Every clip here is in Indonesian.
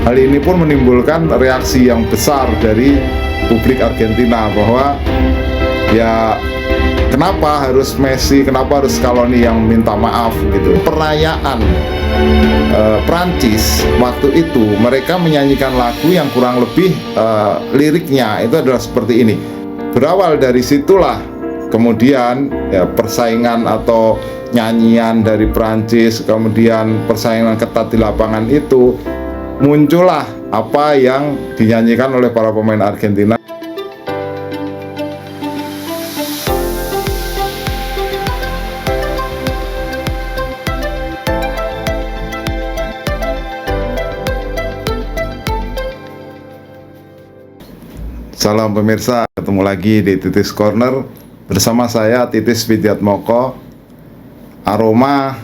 Hal ini pun menimbulkan reaksi yang besar dari publik Argentina bahwa ya kenapa harus Messi, kenapa harus Scaloni yang minta maaf gitu. Perayaan Prancis waktu itu mereka menyanyikan lagu yang kurang lebih liriknya itu adalah seperti ini. Berawal dari situlah kemudian ya, persaingan atau nyanyian dari Prancis, kemudian persaingan ketat di lapangan itu, muncullah apa yang dinyanyikan oleh para pemain Argentina. Salam pemirsa, ketemu lagi di Titis Corner bersama saya Titis Widiatmoko. Aroma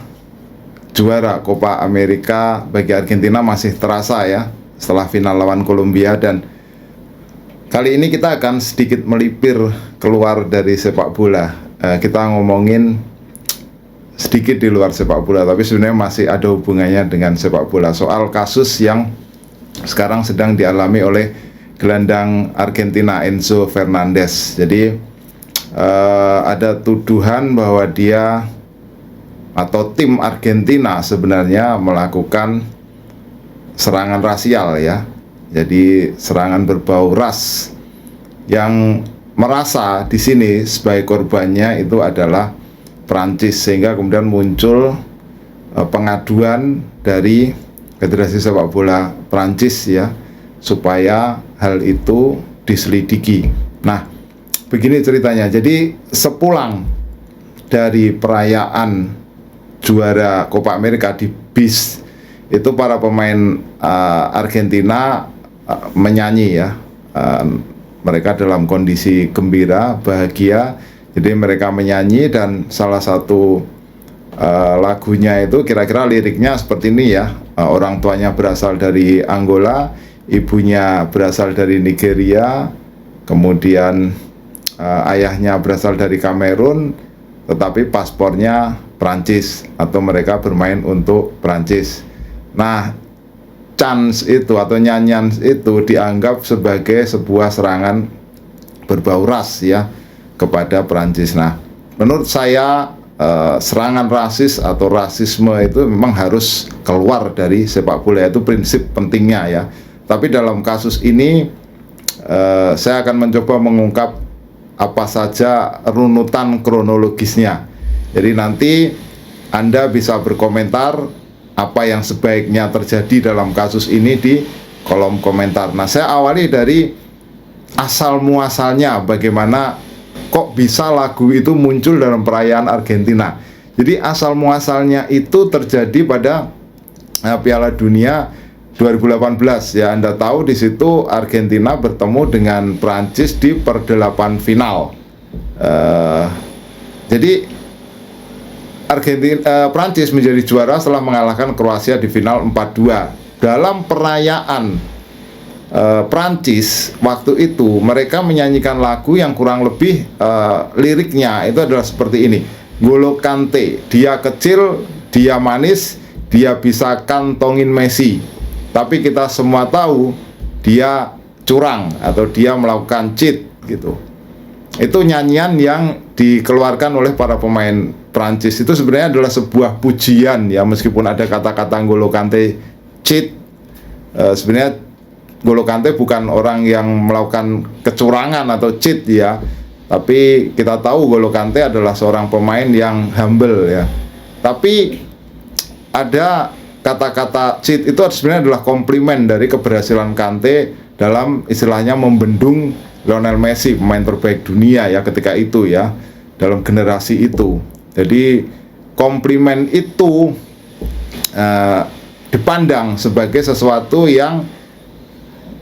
juara Copa America bagi Argentina masih terasa ya setelah final lawan Kolombia, dan kali ini kita akan sedikit melipir keluar dari sepak bola. Kita ngomongin sedikit di luar sepak bola, tapi sebenarnya masih ada hubungannya dengan sepak bola, soal kasus yang sekarang sedang dialami oleh gelandang Argentina Enzo Fernandez. Jadi ada tuduhan bahwa dia atau tim Argentina sebenarnya melakukan serangan rasial ya. Jadi serangan berbau ras, yang merasa di sini sebagai korbannya itu adalah Prancis, sehingga kemudian muncul pengaduan dari Federasi Sepak Bola Prancis ya, supaya hal itu diselidiki. Nah, begini ceritanya. Jadi sepulang dari perayaan juara Copa America di bis itu, para pemain Argentina menyanyi ya. Mereka dalam kondisi gembira, bahagia. Jadi mereka menyanyi, dan salah satu lagunya itu kira-kira liriknya seperti ini ya. Orang tuanya berasal dari Angola, ibunya berasal dari Nigeria, kemudian ayahnya berasal dari Kamerun, tetapi paspornya Prancis, atau mereka bermain untuk Prancis. Nah, chants itu atau nyanyian itu dianggap sebagai sebuah serangan berbau ras ya kepada Prancis. Nah, menurut saya serangan rasis atau rasisme itu memang harus keluar dari sepak bola, itu prinsip pentingnya ya. Tapi dalam kasus ini saya akan mencoba mengungkap apa saja runutan kronologisnya. Jadi nanti Anda bisa berkomentar apa yang sebaiknya terjadi dalam kasus ini di kolom komentar. Nah, saya awali dari asal muasalnya, bagaimana kok bisa lagu itu muncul dalam perayaan Argentina. Jadi asal muasalnya itu terjadi pada Piala Dunia 2018 ya. Anda tahu di situ Argentina bertemu dengan Prancis di perdelapan final. Jadi Prancis menjadi juara setelah mengalahkan Kroasia di final 4-2. Dalam perayaan Prancis waktu itu, mereka menyanyikan lagu yang kurang lebih liriknya itu adalah seperti ini. N'Golo Kante, dia kecil, dia manis, dia bisa kantongin Messi, tapi kita semua tahu dia curang atau dia melakukan cheat gitu. Itu nyanyian yang dikeluarkan oleh para pemain Prancis. Itu sebenarnya adalah sebuah pujian ya, meskipun ada kata-kata N'Golo Kante cheat. Sebenarnya N'Golo Kante bukan orang yang melakukan kecurangan atau cheat ya, tapi kita tahu N'Golo Kante adalah seorang pemain yang humble ya. Tapi ada kata-kata cheat itu sebenarnya adalah komplimen dari keberhasilan Kante dalam istilahnya membendung Lionel Messi, pemain terbaik dunia ya ketika itu ya, dalam generasi itu. Jadi komplimen itu dipandang sebagai sesuatu yang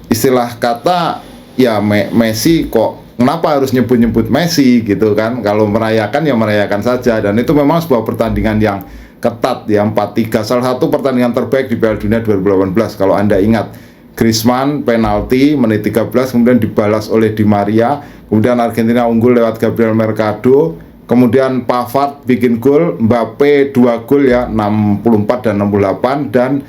istilah kata ya, Messi kok kenapa harus nyebut-nyebut Messi gitu kan. Kalau merayakan ya merayakan saja. Dan itu memang sebuah pertandingan yang ketat ya, 4-3, salah satu pertandingan terbaik di Piala Dunia 2018 kalau Anda ingat. Griezmann penalti menit 13 kemudian dibalas oleh Di Maria, kemudian Argentina unggul lewat Gabriel Mercado, kemudian Pavard bikin gol, Mbappe 2 gol ya, 64 dan 68, dan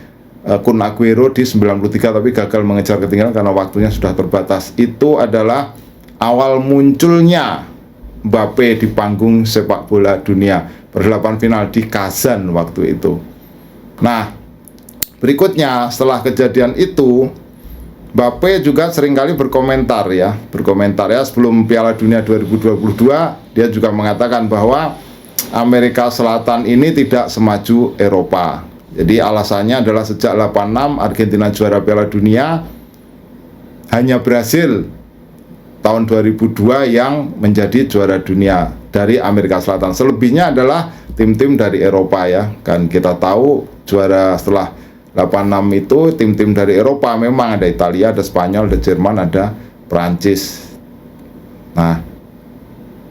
Kun Aguero di 93 tapi gagal mengejar ketinggalan karena waktunya sudah terbatas. Itu adalah awal munculnya Mbappe di panggung sepak bola dunia, berdelapan final di Kazan waktu itu. Nah, berikutnya setelah kejadian itu, Mbappe juga seringkali berkomentar ya sebelum Piala Dunia 2022 dia juga mengatakan bahwa Amerika Selatan ini tidak semaju Eropa. Jadi alasannya adalah sejak 86 Argentina juara Piala Dunia, hanya Brasil tahun 2002 yang menjadi juara dunia dari Amerika Selatan. Selebihnya adalah tim-tim dari Eropa ya. Kan kita tahu juara setelah 86 itu tim-tim dari Eropa, memang ada Italia, ada Spanyol, ada Jerman, ada Prancis. Nah,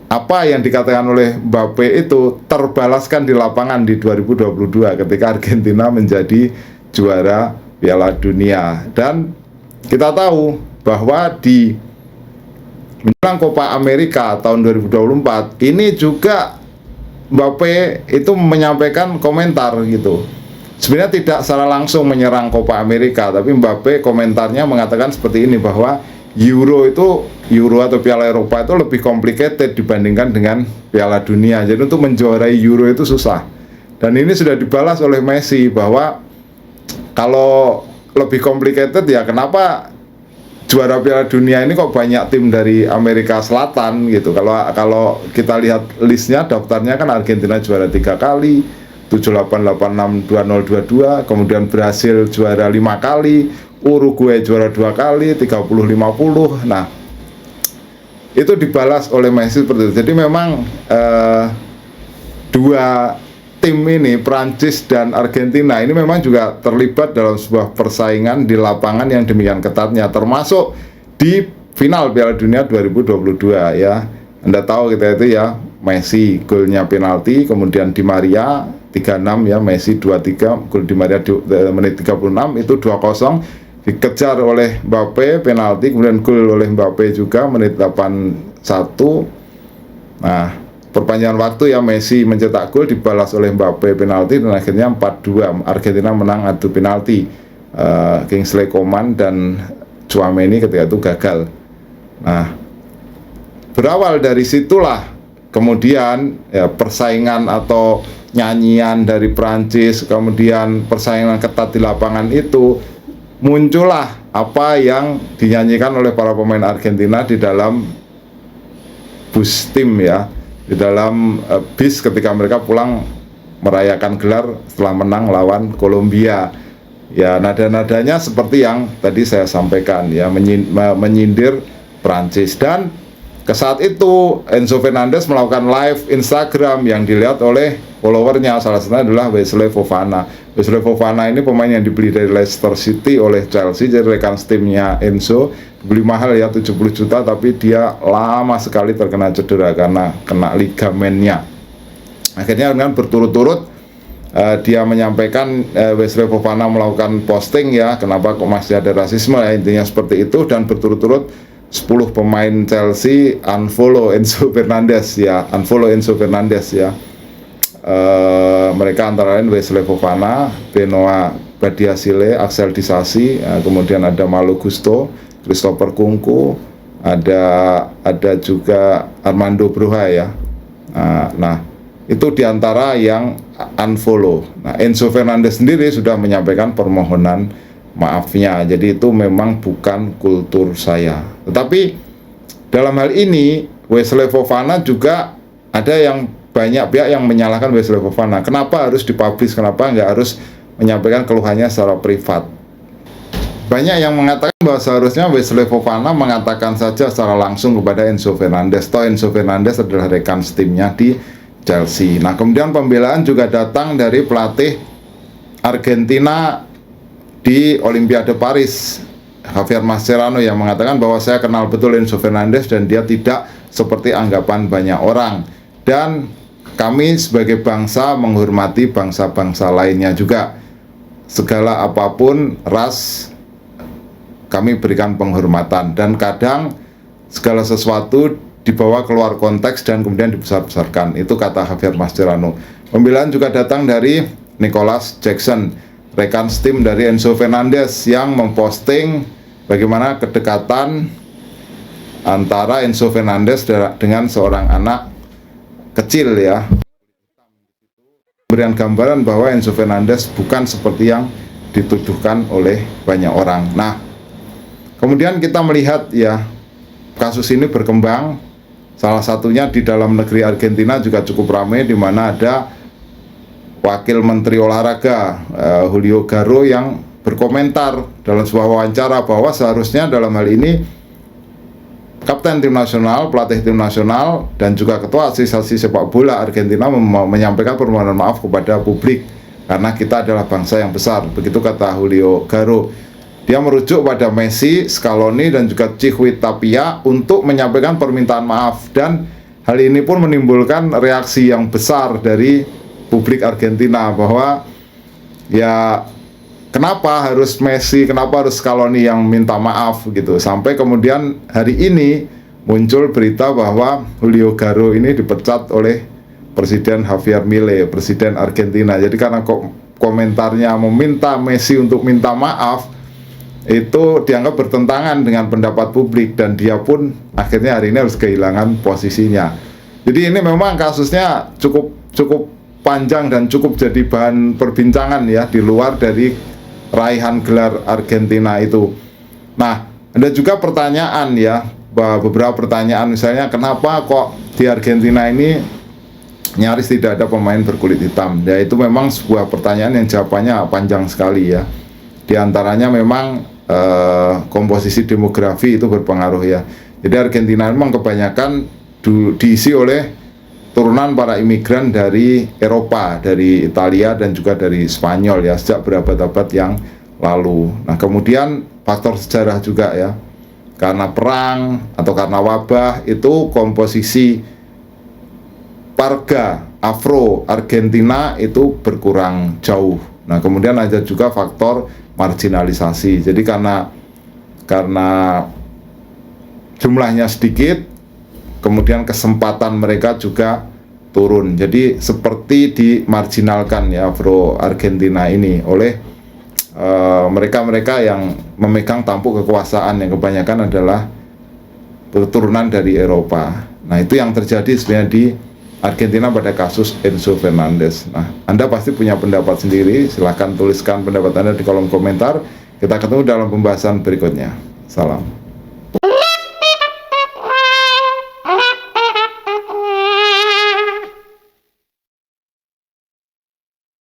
apa yang dikatakan oleh Mbappe itu terbalaskan di lapangan di 2022 ketika Argentina menjadi juara Piala Dunia. Dan kita tahu bahwa di menjelang Copa America tahun 2024 ini juga Mbappe itu menyampaikan komentar gitu. Sebenarnya tidak secara langsung menyerang Copa America, tapi Mbappe komentarnya mengatakan seperti ini, bahwa Euro atau Piala Eropa itu lebih complicated dibandingkan dengan Piala Dunia. Jadi untuk menjuarai Euro itu susah. Dan ini sudah dibalas oleh Messi bahwa kalau lebih complicated ya kenapa juara Piala Dunia ini kok banyak tim dari Amerika Selatan gitu. Kalau kita lihat listnya, daftarnya kan Argentina juara 3 kali, 78, 86, 20, 22, kemudian Brasil juara 5 kali, Uruguay juara 2 kali, 30, 50. Nah, itu dibalas oleh Messi seperti itu. Jadi memang dua tim ini, Prancis dan Argentina, ini memang juga terlibat dalam sebuah persaingan di lapangan yang demikian ketatnya, termasuk di final Piala Dunia 2022 ya. Anda tahu kita itu ya, Messi golnya penalti, kemudian Di Maria 36 ya, Messi 23, gol Di Maria di menit 36 itu 2-0, dikejar oleh Mbappe penalti, kemudian gol oleh Mbappe juga menit 81. Nah, perpanjangan waktu ya, Messi mencetak gol, dibalas oleh Mbappe penalti, dan akhirnya 4-2 Argentina menang adu penalti. Kingsley Coman dan Tchouaméni ketika itu gagal. Nah, berawal dari situlah kemudian ya, persaingan atau nyanyian dari Prancis, kemudian persaingan ketat di lapangan itu, muncullah apa yang dinyanyikan oleh para pemain Argentina di dalam bus tim ya, di dalam bis ketika mereka pulang merayakan gelar setelah menang lawan Kolombia. Ya, nada-nadanya seperti yang tadi saya sampaikan ya, menyindir Prancis. Dan ke saat itu Enzo Fernandez melakukan live Instagram yang dilihat oleh followernya, salah satunya adalah Wesley Fofana. Wesley Fofana ini pemain yang dibeli dari Leicester City oleh Chelsea, jadi rekan timnya Enzo, dibeli mahal ya 70 juta, tapi dia lama sekali terkena cedera karena kena ligamennya. Akhirnya dengan berturut-turut dia menyampaikan, Wesley Fofana melakukan posting ya, kenapa kok masih ada rasisme ya, intinya seperti itu. Dan berturut-turut 10 pemain Chelsea unfollow Enzo Fernandez ya, mereka antara lain Wesley Fofana, Benoit Badiashile, Axel Disasi, kemudian ada Malo Gusto, Christopher Kunku, ada juga Armando Broja ya. Nah, itu diantara yang unfollow. Nah, Enzo Fernandez sendiri sudah menyampaikan permohonan maafnya. Jadi itu memang bukan kultur saya. Tetapi dalam hal ini Wesley Fofana juga ada yang banyak pihak yang menyalahkan Wesley Fofana. Kenapa harus dipublish? Kenapa nggak harus menyampaikan keluhannya secara privat? Banyak yang mengatakan bahwa seharusnya Wesley Fofana mengatakan saja secara langsung kepada Enzo Fernandez. Toh Enzo Fernandez adalah rekan timnya di Chelsea. Nah, kemudian pembelaan juga datang dari pelatih Argentina di Olimpiade Paris, Javier Mascherano, yang mengatakan bahwa saya kenal betul Enzo Fernandez dan dia tidak seperti anggapan banyak orang. Dan kami sebagai bangsa menghormati bangsa-bangsa lainnya juga. Segala apapun ras, kami berikan penghormatan. Dan kadang segala sesuatu dibawa keluar konteks dan kemudian dibesar-besarkan. Itu kata Javier Mascherano. Pembelaan juga datang dari Nicholas Jackson, rekan tim dari Enzo Fernandez yang memposting bagaimana kedekatan antara Enzo Fernandez dengan seorang anak kecil ya. Berikan gambaran bahwa Enzo Fernandez bukan seperti yang dituduhkan oleh banyak orang. Nah, kemudian kita melihat ya, kasus ini berkembang. Salah satunya di dalam negeri Argentina juga cukup ramai, di mana ada Wakil Menteri Olahraga Julio Garro yang berkomentar dalam sebuah wawancara bahwa seharusnya dalam hal ini Kapten tim nasional, pelatih tim nasional, dan juga Ketua Asosiasi Sepak Bola Argentina menyampaikan permohonan maaf kepada publik karena kita adalah bangsa yang besar. Begitu kata Julio Garro. Dia merujuk pada Messi, Scaloni, dan juga Chihuahua Tapia untuk menyampaikan permintaan maaf, dan hal ini pun menimbulkan reaksi yang besar dari publik Argentina bahwa ya kenapa harus Messi, kenapa harus Scaloni yang minta maaf gitu. Sampai kemudian hari ini muncul berita bahwa Julio Garro ini dipecat oleh Presiden Javier Milei, Presiden Argentina. Jadi karena komentarnya meminta Messi untuk minta maaf, itu dianggap bertentangan dengan pendapat publik, dan dia pun akhirnya hari ini harus kehilangan posisinya. Jadi ini memang kasusnya cukup panjang dan cukup jadi bahan perbincangan ya, di luar dari raihan gelar Argentina itu. Nah, ada juga pertanyaan ya, beberapa pertanyaan, misalnya kenapa kok di Argentina ini nyaris tidak ada pemain berkulit hitam. Ya, itu memang sebuah pertanyaan yang jawabannya panjang sekali ya. Di antaranya memang komposisi demografi itu berpengaruh ya. Jadi Argentina memang kebanyakan diisi oleh turunan para imigran dari Eropa, dari Italia dan juga dari Spanyol ya, sejak berabad-abad yang lalu. Nah, kemudian faktor sejarah juga ya, karena perang atau karena wabah, itu komposisi warga Afro Argentina itu berkurang jauh. Nah, kemudian ada juga faktor marginalisasi. Jadi karena jumlahnya sedikit, kemudian kesempatan mereka juga turun. Jadi seperti dimarginalkan ya Afro Argentina ini oleh mereka-mereka yang memegang tampuk kekuasaan, yang kebanyakan adalah keturunan dari Eropa. Nah, itu yang terjadi sebenarnya di Argentina pada kasus Enzo Fernandez. Nah, Anda pasti punya pendapat sendiri. Silahkan tuliskan pendapat Anda di kolom komentar. Kita ketemu dalam pembahasan berikutnya. Salam.